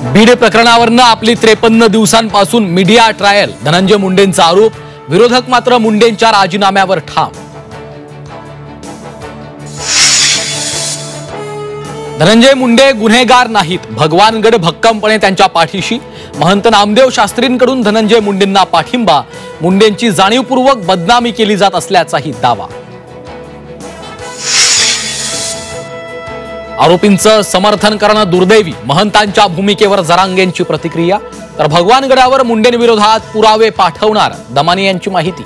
बीड प्रकरणावरनं आपली 53 दिवसांपासून media trial, Dhananjay मुंडेंचा आरोप. विरोधक मात्र मुंडेंच्या राजीनाम्यावर ठाम. धनंजय मुंडे गुन्हेगार नाहीत, भगवानगड भक्कमपणे त्यांच्या पाठीशी. महंत नामदेव शास्त्रींकडून धनंजय मुंडेंना पाठिंबा. मुंडेंची जाणीवपूर्वक बदनामी केली जात असल्याचाही दावा. आरोपींचं समर्थन करणं दुर्दैवी, महंतांच्या भूमिकेवर जरांगेंची प्रतिक्रिया. तर भगवानगडावर मुंडेंविरोधात पुरावे पाठवणार, दमानी यांची माहिती.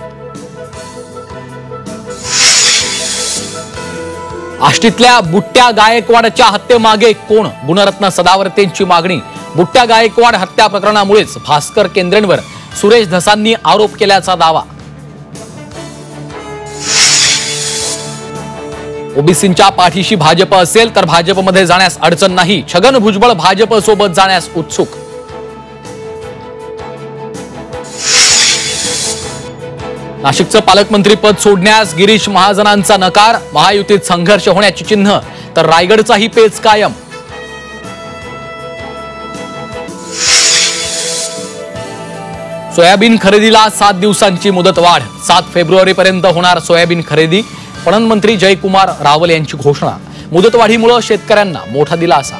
आष्टीतल्या बुट्ट्या गायकवाडच्या हत्येमागे कोण? गुणरत्न सदावर्तेंची मागणी. बुट्ट्या गायकवाड हत्या प्रकरणामुळेच भास्कर केंद्रेंवर सुरेश धसांनी आरोप केल्याचा दावा. ओबीसींच्या पाठीशी भाजप असेल तर भाजपमध्ये जाण्यास अडचण नाही. छगन भुजबळ भाजप सोबत जाण्यास उत्सुक. नाशिकचं पालकमंत्री पद सोडण्यास गिरीश महाजनांचा नकार. महायुतीत संघर्ष होण्याची चिन्ह. तर रायगडचाही पेच कायम. सोयाबीन खरेदीला 7 दिवसांची मुदतवाढ. 7 फेब्रुवारीपर्यंत होणार सोयाबीन खरेदी. पणन मंत्री जयकुमार रावल यांची घोषणा. मुदतवाढीमुळे शेतकऱ्यांना मोठा दिलासा.